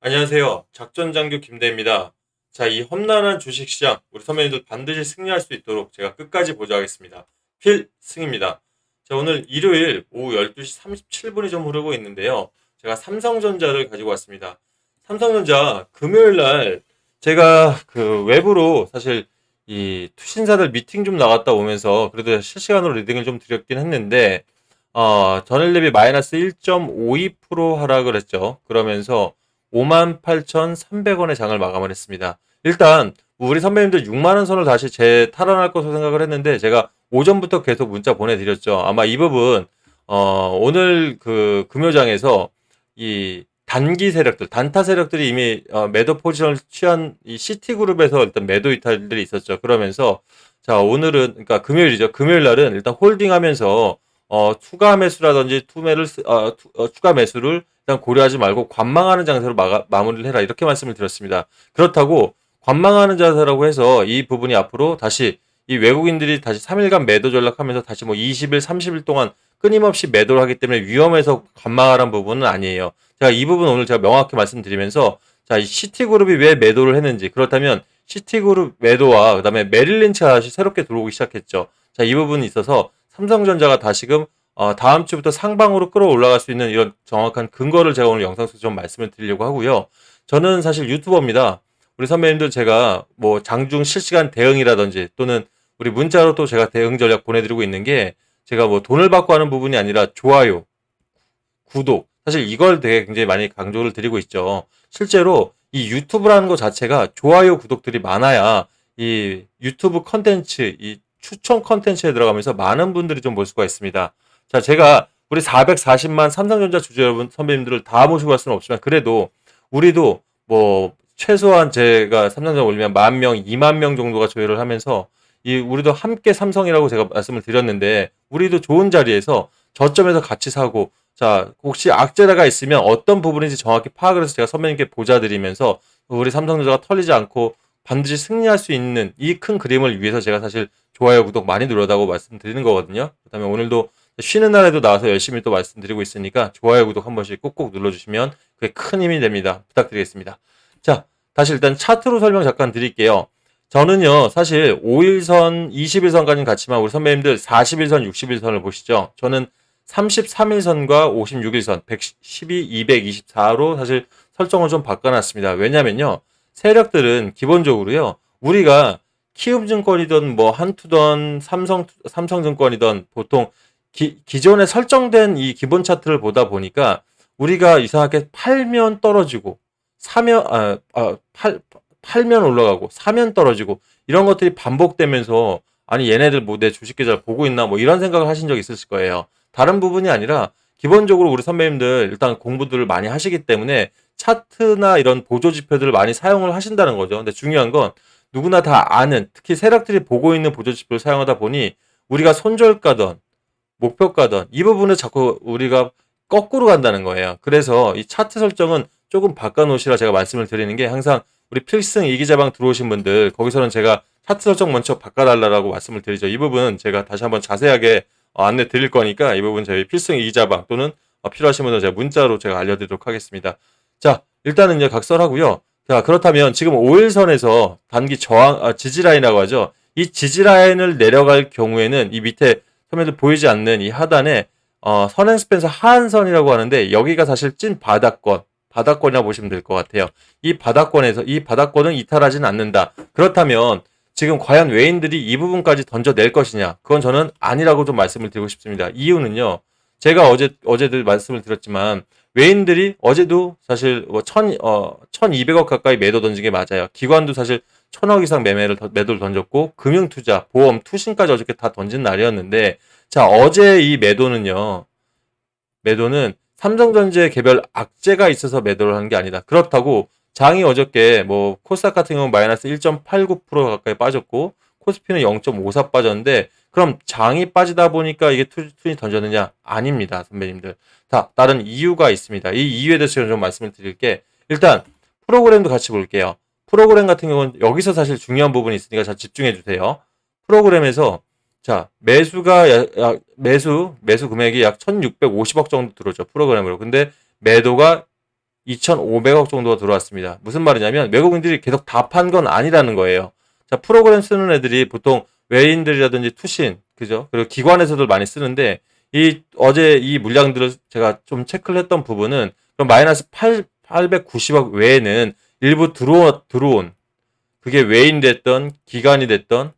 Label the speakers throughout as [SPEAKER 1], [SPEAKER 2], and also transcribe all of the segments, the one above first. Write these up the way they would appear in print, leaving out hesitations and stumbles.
[SPEAKER 1] 안녕하세요. 작전장교 김대입니다. 자, 이 험난한 주식시장, 우리 선배님들 반드시 승리할 수 있도록 제가 끝까지 보좌하겠습니다. 필승입니다. 자, 오늘 일요일 오후 12시 37분이 좀 흐르고 있는데요. 제가 삼성전자를 가지고 왔습니다. 삼성전자 금요일 날 제가 그 외부로 사실 이 투신사들 미팅 좀 나갔다 오면서 그래도 실시간으로 리딩을 좀 드렸긴 했는데, 전일 대비 마이너스 1.52% 하락을 했죠. 그러면서 58,300원의 장을 마감을 했습니다. 일단 우리 선배님들 6만 원 선을 다시 재탈환할 것으로 생각을 했는데 제가 오전부터 계속 문자 보내드렸죠. 아마 이 부분 오늘 그 금요장에서 이 단기 세력들, 단타 세력들이 이미 매도 포지션을 취한 이 시티그룹에서 일단 매도 이탈들이 있었죠. 그러면서 자, 오늘은 그러니까 금요일이죠. 금요일 날은 일단 홀딩하면서 추가 매수라든지 추가 매수를 일단 고려하지 말고 관망하는 장세로 마무리를 해라 이렇게 말씀을 드렸습니다. 그렇다고 관망하는 자세라고 해서 이 부분이 앞으로 다시 이 외국인들이 다시 3일간 매도 전략하면서 다시 뭐 20일, 30일 동안 끊임없이 매도를 하기 때문에 위험해서 관망하라는 부분은 아니에요. 제가 이 부분 오늘 제가 명확히 말씀드리면서 자, 이 시티그룹이 왜 매도를 했는지 그렇다면 시티그룹 매도와 그다음에 메릴린치가 다시 새롭게 들어오기 시작했죠. 자, 이 부분이 있어서 삼성전자가 다시금 다음 주부터 상방으로 끌어올라갈 수 있는 이런 정확한 근거를 제가 오늘 영상 속에서 좀 말씀을 드리려고 하고요. 저는 사실 유튜버입니다. 우리 선배님들 제가 뭐 장중 실시간 대응이라든지 또는 우리 문자로 또 제가 대응 전략 보내드리고 있는 게 제가 뭐 돈을 받고 하는 부분이 아니라 좋아요, 구독. 사실 이걸 되게 굉장히 많이 강조를 드리고 있죠. 실제로 이 유튜브라는 것 자체가 좋아요, 구독들이 많아야 이 유튜브 컨텐츠, 이 추천 컨텐츠에 들어가면서 많은 분들이 좀 볼 수가 있습니다. 자, 제가 우리 440만 삼성전자 주주 여러분, 선배님들을 다 모시고 갈 수는 없지만 그래도 우리도 뭐 최소한 제가 삼성전자 올리면 10,000명, 20,000명 정도가 조회를 하면서 이 우리도 함께 삼성이라고 제가 말씀을 드렸는데 우리도 좋은 자리에서 저점에서 같이 사고 자, 혹시 악재가 있으면 어떤 부분인지 정확히 파악을 해서 제가 선배님께 보좌드리면서 우리 삼성전자가 털리지 않고 반드시 승리할 수 있는 이 큰 그림을 위해서 제가 사실 좋아요, 구독 많이 누르라고 말씀드리는 거거든요. 그다음에 오늘도 쉬는 날에도 나와서 열심히 또 말씀드리고 있으니까 좋아요, 구독 한 번씩 꼭꼭 눌러주시면 그게 큰 힘이 됩니다. 부탁드리겠습니다. 자, 다시 일단 차트로 설명 잠깐 드릴게요. 저는요, 사실 5일선, 20일선까지는 같지만 우리 선배님들 40일선, 60일선을 보시죠. 저는 33일선과 56일선, 112, 224로 사실 설정을 좀 바꿔놨습니다. 왜냐면요, 세력들은 기본적으로요, 우리가 키움증권이든 뭐 한투든 삼성증권이든 보통 기존에 설정된 이 기본 차트를 보다 보니까 우리가 이상하게 팔면 떨어지고 사면 팔면 올라가고 사면 떨어지고 이런 것들이 반복되면서 아니 얘네들 뭐 내 주식 계좌 보고 있나 뭐 이런 생각을 하신 적 있으실 거예요. 다른 부분이 아니라 기본적으로 우리 선배님들 일단 공부들을 많이 하시기 때문에 차트나 이런 보조 지표들을 많이 사용을 하신다는 거죠. 근데 중요한 건 누구나 다 아는 특히 세력들이 보고 있는 보조 지표를 사용하다 보니 우리가 손절가든 목표가든 이 부분을 자꾸 우리가 거꾸로 간다는 거예요. 그래서 이 차트 설정은 조금 바꿔놓으시라 제가 말씀을 드리는 게 항상 우리 필승 이기자방 들어오신 분들 거기서는 제가 차트 설정 먼저 바꿔달라고 말씀을 드리죠. 이 부분은 제가 다시 한번 자세하게 안내 드릴 거니까 이 부분 저희 필승 이기자방 또는 필요하신 분들 제가 문자로 제가 알려드리도록 하겠습니다. 자, 일단은 이제 각설하고요. 자, 그렇다면 지금 5일선에서 단기 지지라인이라고 하죠. 이 지지라인을 내려갈 경우에는 이 밑에 화면에 보이지 않는 이 하단에 선행 스펜서 하한선이라고 하는데 여기가 사실 찐 바닥권이라고 보시면 될 것 같아요. 이 바닥권은 이탈하지는 않는다. 그렇다면 지금 과연 외인들이 이 부분까지 던져낼 것이냐? 그건 저는 아니라고 좀 말씀을 드리고 싶습니다. 이유는요. 제가 어제도 말씀을 드렸지만 외인들이 어제도 사실 뭐 1,200억 가까이 매도 던진 게 맞아요. 기관도 사실 1,000억 이상 매도를 던졌고 금융투자, 보험, 투신까지 어저께 다 던진 날이었는데 자, 어제 이 매도는 삼성전자의 개별 악재가 있어서 매도를 한 게 아니다. 그렇다고 장이 어저께 뭐 코스닥 같은 경우는 마이너스 1.89% 가까이 빠졌고 코스피는 0.54 빠졌는데 그럼 장이 빠지다 보니까 이게 투신이 던졌느냐? 아닙니다, 선배님들. 다 다른 이유가 있습니다. 이 이유에 대해서 좀 말씀을 드릴게. 일단 프로그램도 같이 볼게요. 프로그램 같은 경우는 여기서 사실 중요한 부분이 있으니까 잘 집중해 주세요. 프로그램에서 자, 매수 금액이 약 1,650억 정도 들어오죠. 프로그램으로. 근데 매도가 2,500억 정도가 들어왔습니다. 무슨 말이냐면 외국인들이 계속 다 판 건 아니라는 거예요. 자, 프로그램 쓰는 애들이 보통 외인들이라든지 투신, 그죠? 그리고 기관에서도 많이 쓰는데 어제 이 물량들을 제가 좀 체크를 했던 부분은 그럼 마이너스 890억 외에는 일부 들어온 그게 외인 됐던 기관이 됐던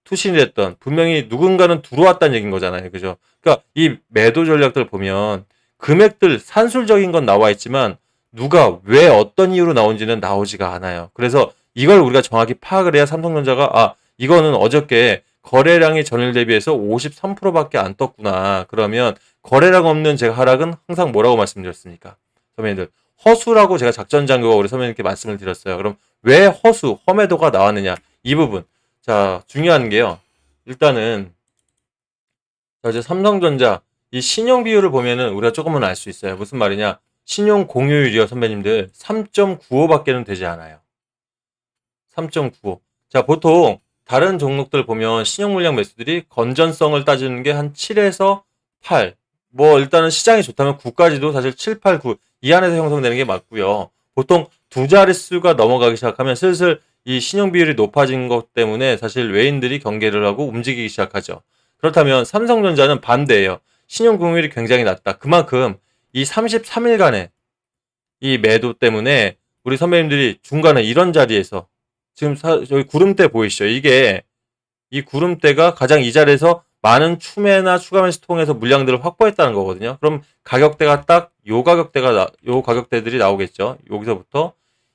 [SPEAKER 1] 투신이 됐던 분명히 누군가는 들어왔다는 얘기인 거잖아요. 그죠? 그러니까 이 매도 전략들 보면 금액들 산술적인 건 나와 있지만 누가 왜 어떤 이유로 나온지는 나오지가 않아요. 그래서 이걸 우리가 정확히 파악을 해야 삼성전자가 이거는 어저께 거래량이 전일 대비해서 53%밖에 안 떴구나. 그러면 거래량 없는 제가 하락은 항상 뭐라고 말씀드렸습니까? 선배님들 허수라고 제가 작전 장교가 우리 선배님께 말씀을 드렸어요. 그럼 왜 험해도가 나왔느냐? 이 부분. 자, 중요한 게요. 일단은 자, 이제 삼성전자 이 신용 비율을 보면은 우리가 조금은 알 수 있어요. 무슨 말이냐? 신용 공유율이요, 선배님들 3.95밖에는 되지 않아요. 3.95. 자, 보통 다른 종목들 보면 신용 물량 매수들이 건전성을 따지는 게 한 7에서 8. 뭐 일단은 시장이 좋다면 9까지도 사실 7, 8, 9 이 안에서 형성되는 게 맞고요. 보통 두 자릿수가 넘어가기 시작하면 슬슬 이 신용 비율이 높아진 것 때문에 사실 외인들이 경계를 하고 움직이기 시작하죠. 그렇다면 삼성전자는 반대예요. 신용 공유율이 굉장히 낮다. 그만큼 이 33일간의 이 매도 때문에 우리 선배님들이 중간에 이런 자리에서 지금 여기 구름대 보이시죠? 이게 이 구름대가 가장 이 자리에서 많은 추매나 추가 매수 통해서 물량들을 확보했다는 거거든요. 그럼 가격대가 딱 요 가격대들이 나오겠죠. 여기서부터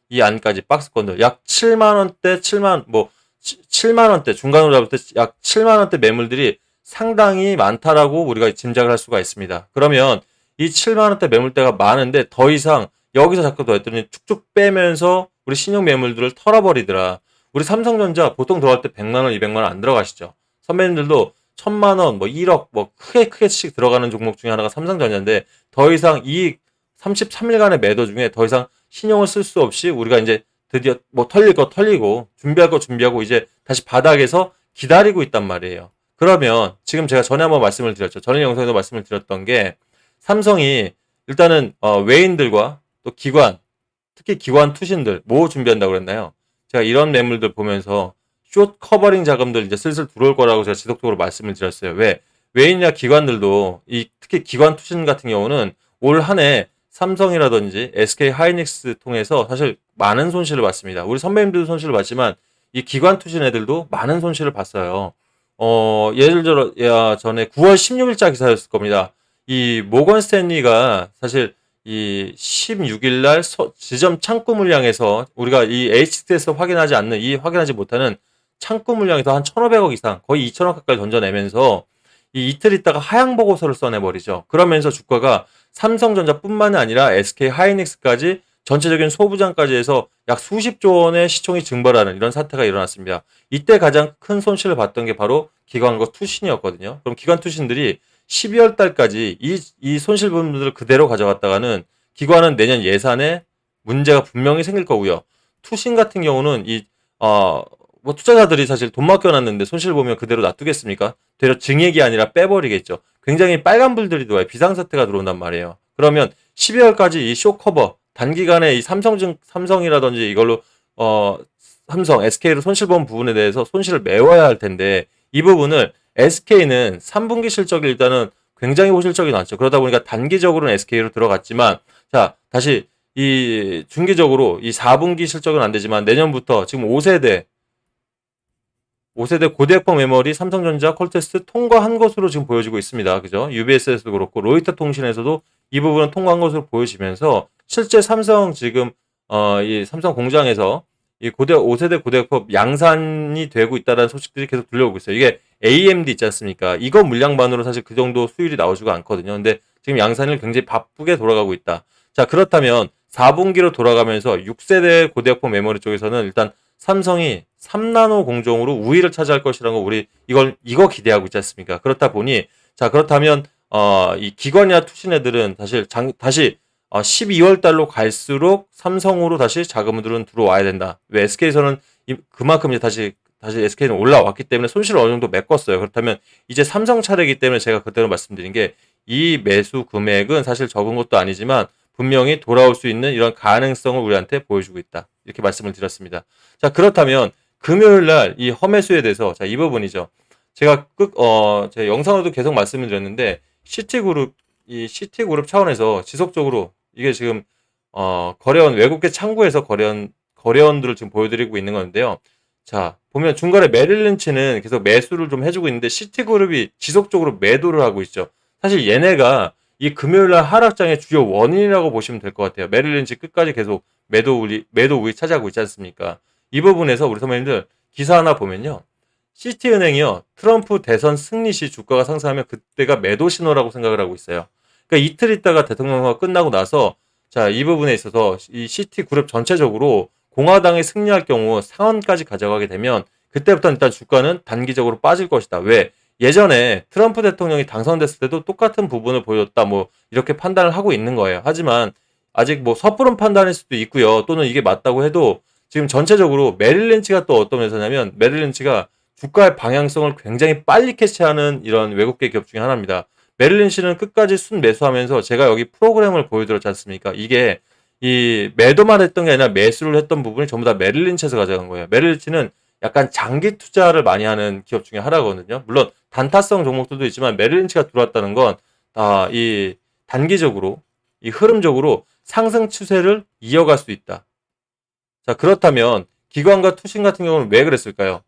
[SPEAKER 1] 이 안까지 박스권들 약 7만 원대, 7만 원대 중간으로 잡을 때 약 7만 원대 매물들이 상당히 많다라고 우리가 짐작을 할 수가 있습니다. 그러면 이 7만 원대 매물대가 많은데 더 이상 여기서 자꾸 더 했더니 쭉쭉 빼면서 우리 신용 매물들을 털어버리더라. 우리 삼성전자 보통 들어갈 때 100만 원, 200만 원 안 들어가시죠. 선배님들도 1000만 원, 뭐 1억, 뭐 크게씩 들어가는 종목 중에 하나가 삼성전자인데 더 이상 이 33일간의 매도 중에 더 이상 신용을 쓸 수 없이 우리가 이제 드디어 뭐 털릴 거 털리고 준비할 거 준비하고 이제 다시 바닥에서 기다리고 있단 말이에요. 그러면 지금 제가 전에 한번 말씀을 드렸죠. 전에 영상에도 말씀을 드렸던 게 삼성이 일단은 외인들과 또 기관, 특히 기관 투신들 뭐 준비한다고 그랬나요? 제가 이런 매물들 보면서 숏 커버링 자금들 이제 슬슬 들어올 거라고 제가 지속적으로 말씀을 드렸어요. 왜? 외인이나 기관들도 특히 기관 투신 같은 경우는 올 한 해 삼성이라든지 SK 하이닉스 통해서 사실 많은 손실을 봤습니다. 우리 선배님들도 손실을 봤지만 이 기관 투신 애들도 많은 손실을 봤어요. 예를 들어 전에 9월 16일자 기사였을 겁니다. 이 모건 스탠리가 사실 이 16일 날 지점 창구 물량에서 우리가 이 HT에서 확인하지 못하는 창구 물량에서 한 1,500억 이상, 거의 2,000억 가까이 던져내면서 이 이틀 있다가 하향 보고서를 써내버리죠. 그러면서 주가가 삼성전자뿐만 아니라 SK 하이닉스까지 전체적인 소부장까지 해서 약 수십조 원의 시총이 증발하는 이런 사태가 일어났습니다. 이때 가장 큰 손실을 봤던 게 바로 기관과 투신이었거든요. 그럼 기관 투신들이 12월 달까지 이 손실 부분들을 그대로 가져갔다가는 기관은 내년 예산에 문제가 분명히 생길 거고요. 투신 같은 경우는 뭐 투자자들이 사실 돈 맡겨놨는데 손실 보면 그대로 놔두겠습니까? 되려 증액이 아니라 빼버리겠죠. 굉장히 빨간불들이 들어와요. 비상사태가 들어온단 말이에요. 그러면 12월까지 이 쇼커버 단기간에 이 삼성이라든지 이걸로 삼성, SK로 손실 본 부분에 대해서 손실을 메워야 할 텐데 이 부분을 SK는 3분기 실적이 일단은 굉장히 호실적이 나왔죠. 그러다 보니까 단기적으로는 SK로 들어갔지만 자 다시 이 중기적으로 이 4분기 실적은 안 되지만 내년부터 지금 5세대 고대역폭 메모리 삼성전자 콜테스트 통과한 것으로 지금 보여지고 있습니다. 그죠? UBS에서도 그렇고 로이터 통신에서도 이 부분은 통과한 것으로 보여지면서 실제 삼성 지금 이 삼성 공장에서 이 5세대 고대역폭 양산이 되고 있다는 소식들이 계속 들려오고 있어요. 이게 AMD 있지 않습니까? 이거 물량만으로 사실 그 정도 수율이 나오지가 않거든요. 근데 지금 양산을 굉장히 바쁘게 돌아가고 있다. 자, 그렇다면 4분기로 돌아가면서 6세대 고대역폭 메모리 쪽에서는 일단 삼성이 3나노 공정으로 우위를 차지할 것이라는 거 우리 이거 기대하고 있지 않습니까? 그렇다 보니 자 그렇다면 이 기관이나 투신 애들은 다시 12월 달로 갈수록 삼성으로 다시 자금들은 들어와야 된다. 왜 SK에서는 그만큼 이제 다시 SK는 올라왔기 때문에 손실을 어느 정도 메꿨어요. 그렇다면 이제 삼성 차례이기 때문에 제가 그때로 말씀드린 게 이 매수 금액은 사실 적은 것도 아니지만 분명히 돌아올 수 있는 이런 가능성을 우리한테 보여주고 있다. 이렇게 말씀을 드렸습니다. 자, 그렇다면 금요일 날 이 험해수에 대해서 자, 이 부분이죠. 제가 제 영상으로도 계속 말씀을 드렸는데 시티그룹 차원에서 지속적으로 이게 지금 거래원 외국계 창구에서 거래원들을 지금 보여드리고 있는 건데요. 자, 보면 중간에 메릴린치는 계속 매수를 좀 해주고 있는데 시티그룹이 지속적으로 매도를 하고 있죠. 사실 얘네가 이 금요일날 하락장의 주요 원인이라고 보시면 될 것 같아요. 메릴린치 끝까지 계속 매도 우위 차지하고 있지 않습니까? 이 부분에서 우리 선배님들 기사 하나 보면요. 시티은행이요. 트럼프 대선 승리 시 주가가 상승하면 그때가 매도 신호라고 생각을 하고 있어요. 그러니까 이틀 있다가 대통령 선거가 끝나고 나서 자, 이 부분에 있어서 이 시티그룹 전체적으로 공화당이 승리할 경우 상원까지 가져가게 되면 그때부터 일단 주가는 단기적으로 빠질 것이다. 왜? 예전에 트럼프 대통령이 당선됐을 때도 똑같은 부분을 보여줬다. 뭐 이렇게 판단을 하고 있는 거예요. 하지만 아직 뭐 섣부른 판단일 수도 있고요. 또는 이게 맞다고 해도 지금 전체적으로 메릴린치가 또 어떤 회사냐면 메릴린치가 주가의 방향성을 굉장히 빨리 캐치하는 이런 외국계 기업 중에 하나입니다. 메릴린치는 끝까지 순 매수하면서 제가 여기 프로그램을 보여드렸지 않습니까? 이게 이 매도만 했던 게 아니라 매수를 했던 부분이 전부 다 메릴린치에서 가져간 거예요. 메릴린치는 약간 장기 투자를 많이 하는 기업 중에 하나거든요. 물론 단타성 종목들도 있지만 메릴린치가 들어왔다는 건 이 단기적으로 이 흐름적으로 상승 추세를 이어갈 수 있다. 자, 그렇다면 기관과 투신 같은 경우는 왜 그랬을까요?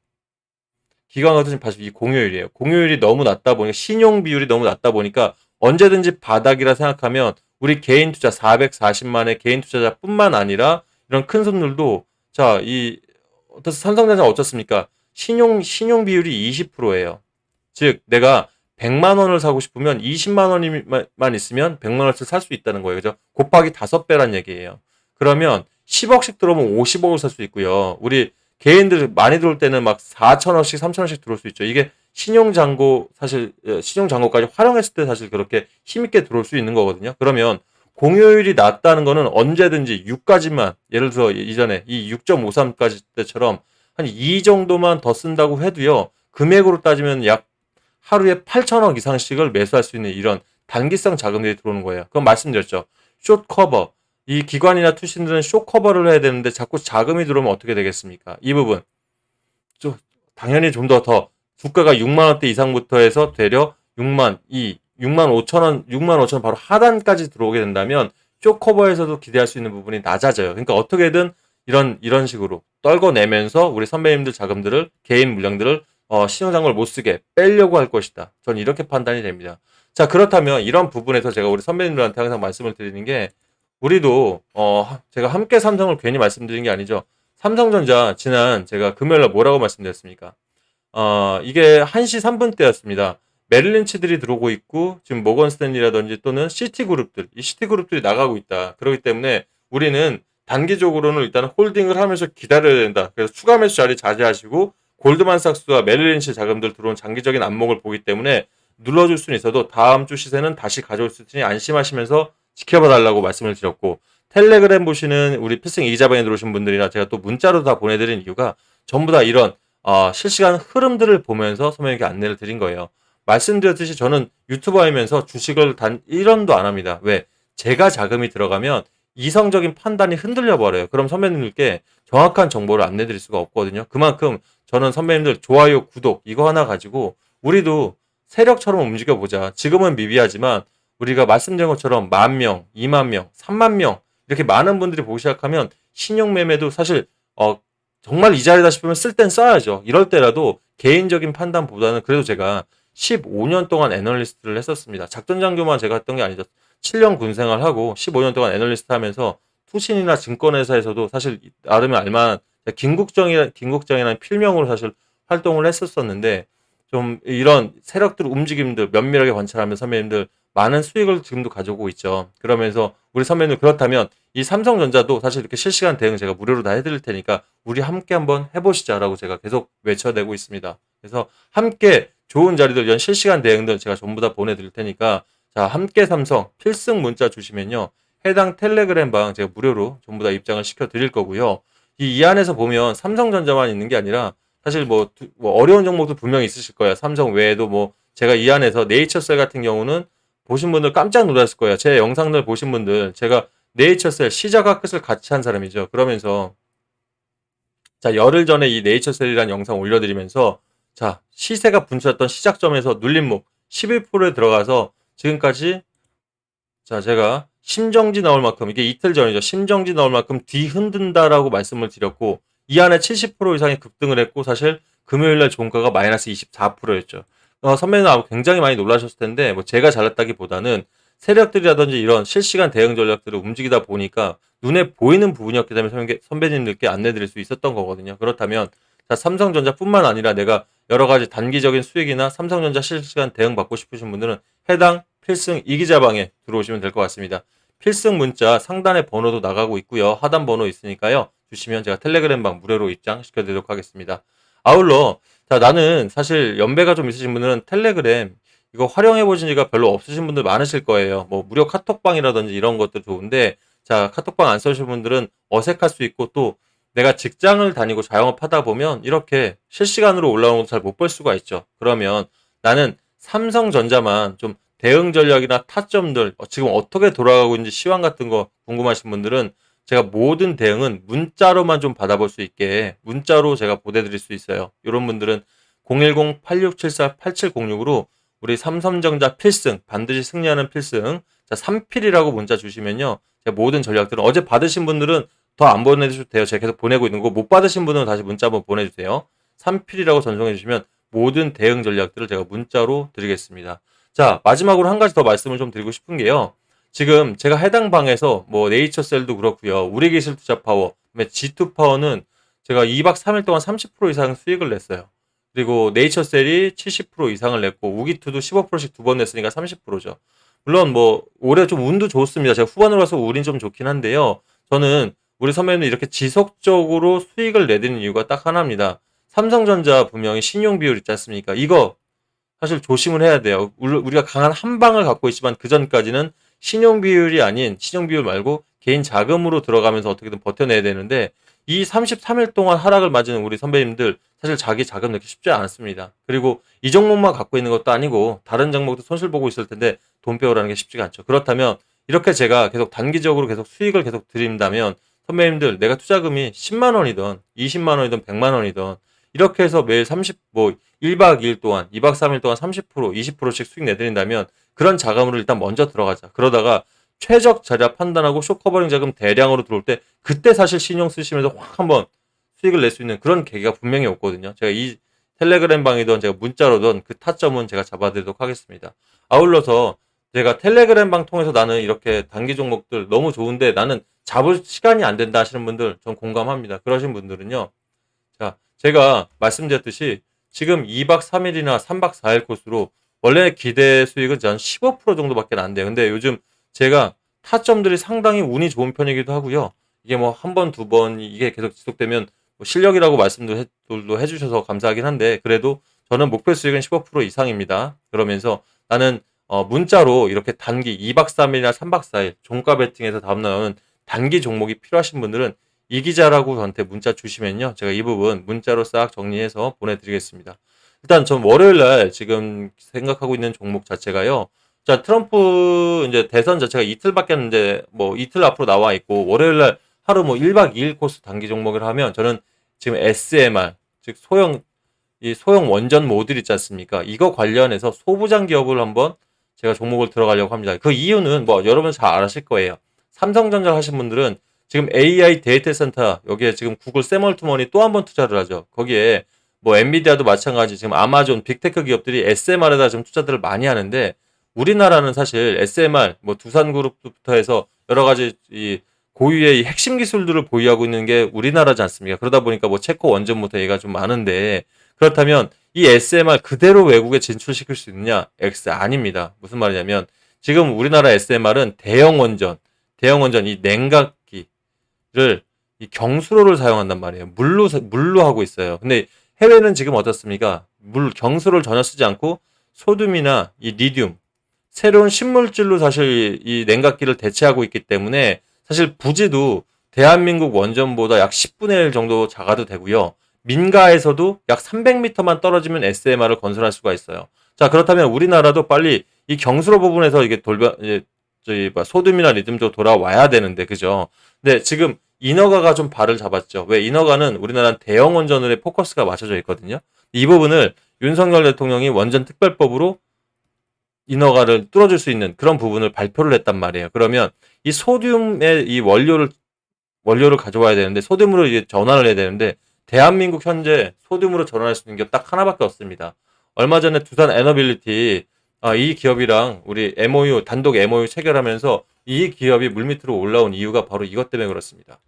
[SPEAKER 1] 기관과 투신 다시 이 공효율이에요. 공효율이 너무 낮다 보니까 신용 비율이 너무 낮다 보니까 언제든지 바닥이라 생각하면 우리 개인 투자 440만의 개인 투자자뿐만 아니라 이런 큰 손들도 자, 삼성전자 어떻습니까? 신용 비율이 20%예요. 즉 내가 100만 원을 사고 싶으면 20만 원만 있으면 100만 원어치를 살 수 있다는 거예요. 그죠? 곱하기 5배란 얘기예요. 그러면 10억씩 들어오면 50억을 살 수 있고요. 우리 개인들 많이 들어올 때는 막 4천원씩 3천원씩 들어올 수 있죠. 이게 신용잔고까지 활용했을 때 사실 그렇게 힘있게 들어올 수 있는 거거든요. 그러면 공효율이 낮다는 거는 언제든지 6까지만 예를 들어 이전에 이 6.53까지 때처럼 한 2 정도만 더 쓴다고 해도요. 금액으로 따지면 약 하루에 8천억 이상씩을 매수할 수 있는 이런 단기성 자금들이 들어오는 거예요. 그건 말씀드렸죠. 숏 커버. 이 기관이나 투신들은 숏 커버를 해야 되는데 자꾸 자금이 들어오면 어떻게 되겠습니까? 이 부분. 당연히 좀 더 주가가 6만 원대 이상부터 해서 되려 6만 5천 원 바로 하단까지 들어오게 된다면 숏 커버에서도 기대할 수 있는 부분이 낮아져요. 그러니까 어떻게든 이런 식으로 떨궈내면서 우리 선배님들 자금들을 개인 물량들을 신용장고를 못 쓰게 빼려고 할 것이다. 전 이렇게 판단이 됩니다. 자, 그렇다면 이런 부분에서 제가 우리 선배님들한테 항상 말씀을 드리는 게 우리도 제가 함께 삼성을 괜히 말씀드린 게 아니죠. 삼성전자 지난 제가 금요일날 뭐라고 말씀드렸습니까? 이게 1시 3분 때였습니다. 메릴린치들이 들어오고 있고 지금 모건 스탠리라든지 또는 시티그룹들, 이 시티그룹들이 나가고 있다. 그렇기 때문에 우리는 단기적으로는 일단 홀딩을 하면서 기다려야 된다. 그래서 추가 매수 자리 자제하시고 골드만삭스와 메릴린치 자금들 들어온 장기적인 안목을 보기 때문에 눌러줄 수는 있어도 다음 주 시세는 다시 가져올 수 있으니 안심하시면서 지켜봐 달라고 말씀을 드렸고 텔레그램 보시는 우리 필승 이자방에 들어오신 분들이나 제가 또 문자로 다 보내드린 이유가 전부 다 이런 실시간 흐름들을 보면서 선배님께 안내를 드린 거예요. 말씀드렸듯이 저는 유튜버 하면서 주식을 단 1원도 안 합니다. 왜? 제가 자금이 들어가면 이성적인 판단이 흔들려 버려요. 그럼 선배님들께 정확한 정보를 안내 드릴 수가 없거든요. 그만큼 저는 선배님들 좋아요, 구독 이거 하나 가지고 우리도 세력처럼 움직여보자. 지금은 미비하지만 우리가 말씀드린 것처럼 10,000명, 20,000명, 30,000명 이렇게 많은 분들이 보기 시작하면 신용매매도 사실 정말 이 자리다 싶으면 쓸 땐 써야죠. 이럴 때라도 개인적인 판단보다는 그래도 제가 15년 동안 애널리스트를 했었습니다. 작전장교만 제가 했던 게 아니죠. 7년 군생활하고 15년 동안 애널리스트 하면서 투신이나 증권회사에서도 사실 나름의 알만한 김국정이라는 필명으로 사실 활동을 했었었는데 좀 이런 세력들 움직임들 면밀하게 관찰하면서 선배님들 많은 수익을 지금도 가져오고 있죠. 그러면서 우리 선배님 그렇다면 이 삼성전자도 사실 이렇게 실시간 대응 제가 무료로 다 해드릴 테니까 우리 함께 한번 해보시자라고 제가 계속 외쳐대고 있습니다. 그래서 함께 좋은 자리들 이런 실시간 대응들 제가 전부 다 보내드릴 테니까 자 함께 삼성 필승 문자 주시면요. 해당 텔레그램 방 제가 무료로 전부 다 입장을 시켜드릴 거고요. 이 안에서 보면 삼성전자만 있는 게 아니라 사실 뭐 어려운 종목도 분명히 있으실 거예요. 삼성 외에도 뭐 제가 이 안에서 네이처셀 같은 경우는 보신 분들 깜짝 놀랐을 거예요. 제 영상들 보신 분들 제가 네이처셀 시작과 끝을 같이 한 사람이죠. 그러면서 자, 열흘 전에 이 네이처셀이라는 영상 올려드리면서 자, 시세가 분출했던 시작점에서 눌림목 11%에 들어가서 지금까지 자, 제가 심정지 나올 만큼 이게 이틀 전이죠. 심정지 나올 만큼 뒤흔든다라고 말씀을 드렸고 이 안에 70% 이상이 급등을 했고 사실 금요일날 종가가 마이너스 24%였죠. 선배는 아마 굉장히 많이 놀라셨을 텐데 뭐 제가 잘났다기보다는 세력들이라든지 이런 실시간 대응 전략들을 움직이다 보니까 눈에 보이는 부분이었기 때문에 선배님들께 안내드릴 수 있었던 거거든요. 그렇다면 자, 삼성전자뿐만 아니라 내가 여러 가지 단기적인 수익이나 삼성전자 실시간 대응 받고 싶으신 분들은 해당 필승 이기자방에 들어오시면 될 것 같습니다. 필승 문자 상단에 번호도 나가고 있고요. 하단 번호 있으니까요. 주시면 제가 텔레그램방 무료로 입장시켜 드리도록 하겠습니다. 아울러 자, 나는 사실 연배가 좀 있으신 분들은 텔레그램 이거 활용해 보신 지가 별로 없으신 분들 많으실 거예요. 뭐 무료 카톡방이라든지 이런 것도 좋은데 자, 카톡방 안 써주신 분들은 어색할 수 있고 또 내가 직장을 다니고 자영업하다 보면 이렇게 실시간으로 올라오는 것도 잘 못 볼 수가 있죠. 그러면 나는 삼성전자만 좀 대응 전략이나 타점들 지금 어떻게 돌아가고 있는지 시황 같은 거 궁금하신 분들은 제가 모든 대응은 문자로만 좀 받아볼 수 있게 문자로 제가 보내드릴 수 있어요. 이런 분들은 010-8674-8706으로 우리 삼성전자 필승 반드시 승리하는 필승 자 3필이라고 문자 주시면요. 제가 모든 전략들은 어제 받으신 분들은 더 안 보내주셔도 돼요. 제가 계속 보내고 있는 거 못 받으신 분들은 다시 문자 한번 보내주세요. 3필이라고 전송해 주시면 모든 대응 전략들을 제가 문자로 드리겠습니다. 자, 마지막으로 한 가지 더 말씀을 좀 드리고 싶은 게요. 지금 제가 해당 방에서 뭐 네이처셀도 그렇고요. 우리기술투자파워, G2파워는 제가 2박 3일 동안 30% 이상 수익을 냈어요. 그리고 네이처셀이 70% 이상을 냈고 우기투도 15%씩 두 번 냈으니까 30%죠. 물론 뭐 올해 좀 운도 좋습니다. 제가 후반으로 가서 운이 좀 좋긴 한데요. 저는 우리 선배님들 이렇게 지속적으로 수익을 내드리는 이유가 딱 하나입니다. 삼성전자 분명히 신용 비율 있지 않습니까? 이거 사실 조심을 해야 돼요. 우리가 강한 한방을 갖고 있지만 그 전까지는 신용 비율이 아닌 신용 비율 말고 개인 자금으로 들어가면서 어떻게든 버텨내야 되는데 이 33일 동안 하락을 맞은 우리 선배님들 사실 자기 자금 넣기 쉽지 않습니다. 그리고 이 종목만 갖고 있는 것도 아니고 다른 종목도 손실 보고 있을 텐데 돈 빼오라는 게 쉽지가 않죠. 그렇다면 이렇게 제가 계속 단기적으로 계속 수익을 계속 드린다면 선배님들 내가 투자금이 10만 원이든 20만 원이든 100만 원이든 이렇게 해서 매일 1박 2일 동안, 2박 3일 동안 30%, 20%씩 수익 내드린다면 그런 자금으로 일단 먼저 들어가자. 그러다가 최적 자리와 판단하고 쇼커버링 자금 대량으로 들어올 때 그때 사실 신용 쓰시면서 확 한번 수익을 낼 수 있는 그런 계기가 분명히 없거든요. 제가 이 텔레그램 방이든 제가 문자로든 그 타점은 제가 잡아드리도록 하겠습니다. 아울러서 제가 텔레그램 방 통해서 나는 이렇게 단기 종목들 너무 좋은데 나는 잡을 시간이 안 된다 하시는 분들 전 공감합니다. 그러신 분들은요. 자, 제가 말씀드렸듯이 지금 2박 3일이나 3박 4일 코스로 원래 기대 수익은 한 15% 정도밖에 안 돼요. 근데 요즘 제가 타점들이 상당히 운이 좋은 편이기도 하고요. 이게 뭐 한 번, 두 번 이게 계속 지속되면 뭐 실력이라고 말씀도 해주셔서 감사하긴 한데 그래도 저는 목표 수익은 15% 이상입니다. 그러면서 나는 문자로 이렇게 단기 2박 3일이나 3박 4일 종가 베팅에서 다음날 오는 단기 종목이 필요하신 분들은 이 기자라고 저한테 문자 주시면요. 제가 이 부분 문자로 싹 정리해서 보내드리겠습니다. 일단 전 월요일 날 지금 생각하고 있는 종목 자체가요. 자, 트럼프 이제 대선 자체가 이틀밖에 이제 뭐 이틀 앞으로 나와 있고 월요일 날 하루 뭐 1박 2일 코스 단기 종목을 하면 저는 지금 SMR 즉 소형 원전 모듈 있지 않습니까? 이거 관련해서 소부장 기업을 한번 제가 종목을 들어가려고 합니다. 그 이유는 뭐 여러분 잘 아실 거예요. 삼성전자 하신 분들은 지금 AI 데이터 센터 여기에 지금 구글 세멀투머니 또 한 번 투자를 하죠. 거기에 뭐 엔비디아도 마찬가지 지금 아마존 빅테크 기업들이 SMR에다 지금 투자들을 많이 하는데 우리나라는 사실 SMR 뭐 두산그룹부터 해서 여러 가지 이 고유의 이 핵심 기술들을 보유하고 있는 게 우리나라지 않습니까? 그러다 보니까 뭐 체코 원전부터 얘기가 좀 많은데 그렇다면 이 SMR 그대로 외국에 진출시킬 수 있느냐? X 아닙니다. 무슨 말이냐면 지금 우리나라 SMR은 대형 원전 이 냉각기를 이 경수로를 사용한단 말이에요. 물로 하고 있어요. 근데 해외는 지금 어떻습니까? 경수로를 전혀 쓰지 않고 소듐이나 이 리듐 새로운 신물질로 사실 이 냉각기를 대체하고 있기 때문에 사실 부지도 대한민국 원전보다 약 10분의 1 정도 작아도 되고요. 민가에서도 약 300m만 떨어지면 SMR을 건설할 수가 있어요. 자, 그렇다면 우리나라도 빨리 이 경수로 부분에서 이게 저희 소듐이나 리듬 쪽 돌아와야 되는데 그죠? 근데 지금 인허가가 좀 발을 잡았죠. 왜 인허가는 우리나라 대형 원전의 포커스가 맞춰져 있거든요. 이 부분을 윤석열 대통령이 원전 특별법으로 인허가를 뚫어줄 수 있는 그런 부분을 발표를 했단 말이에요. 그러면 이 소듐의 이 원료를 가져와야 되는데 소듐으로 이제 전환을 해야 되는데 대한민국 현재 소듐으로 전환할 수 있는 게 딱 하나밖에 없습니다. 얼마 전에 두산 에너빌리티 이 기업이랑 우리 MOU 단독 MOU 체결하면서 이 기업이 물밑으로 올라온 이유가 바로 이것 때문에 그렇습니다.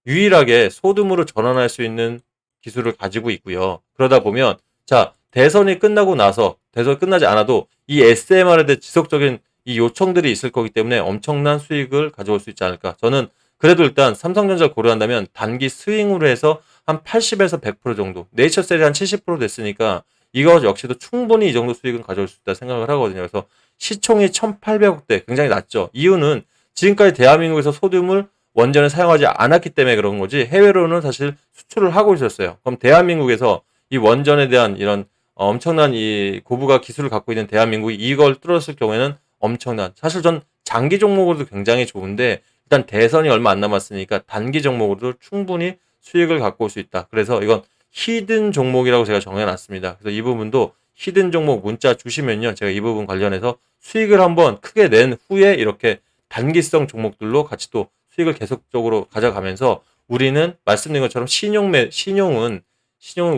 [SPEAKER 1] 유일하게 소듐으로 전환할 수 있는 기술을 가지고 있고요. 그러다 보면 자 대선이 끝나고 나서 대선 끝나지 않아도 이 SMR에 대해 지속적인 이 요청들이 있을 거기 때문에 엄청난 수익을 가져올 수 있지 않을까. 저는 그래도 일단 삼성전자 고려한다면 단기 스윙으로 해서 한 80에서 100% 정도, 네이처셀이 한 70% 됐으니까 이거 역시도 충분히 이 정도 수익은 가져올 수 있다 생각을 하거든요. 그래서 시총이 1,800억대 굉장히 낮죠. 이유는 지금까지 대한민국에서 소듐을 원전을 사용하지 않았기 때문에 그런 거지 해외로는 사실 수출을 하고 있었어요. 그럼 대한민국에서 이 원전에 대한 이런 엄청난 이 고부가 기술을 갖고 있는 대한민국이 이걸 뚫었을 경우에는 엄청난 사실 전 장기 종목으로도 굉장히 좋은데 일단 대선이 얼마 안 남았으니까 단기 종목으로도 충분히 수익을 갖고 올 수 있다. 그래서 이건 히든 종목이라고 제가 정해놨습니다. 그래서 이 부분도 히든 종목 문자 주시면요. 제가 이 부분 관련해서 수익을 한번 크게 낸 후에 이렇게 단기성 종목들로 같이 또 수익을 계속적으로 가져가면서 우리는 말씀드린 것처럼 신용은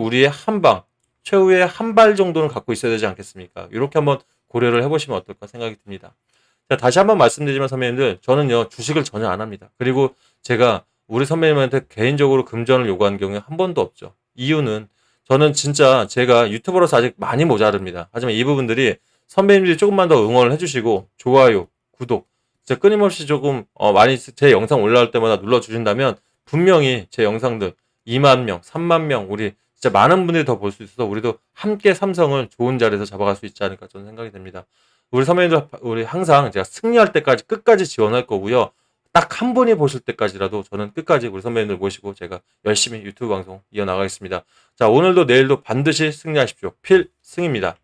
[SPEAKER 1] 우리의 한방 최후의 한 발 정도는 갖고 있어야 되지 않겠습니까? 이렇게 한번 고려를 해보시면 어떨까 생각이 듭니다. 자, 다시 한번 말씀드리지만 선배님들 저는요 주식을 전혀 안 합니다. 그리고 제가 우리 선배님한테 개인적으로 금전을 요구한 경우에 한 번도 없죠. 이유는 저는 진짜 제가 유튜버로서 아직 많이 모자릅니다. 하지만 이 부분들이 선배님들이 조금만 더 응원을 해주시고 좋아요, 구독 진짜 끊임없이 조금 많이 제 영상 올라올 때마다 눌러주신다면 분명히 제 영상들 2만 명, 3만 명 우리 진짜 많은 분들이 더 볼 수 있어서 우리도 함께 삼성을 좋은 자리에서 잡아갈 수 있지 않을까 저는 생각이 됩니다. 우리 선배님들 우리 항상 제가 승리할 때까지 끝까지 지원할 거고요. 딱 한 분이 보실 때까지라도 저는 끝까지 우리 선배님들 모시고 제가 열심히 유튜브 방송 이어나가겠습니다. 자 오늘도 내일도 반드시 승리하십시오. 필승입니다.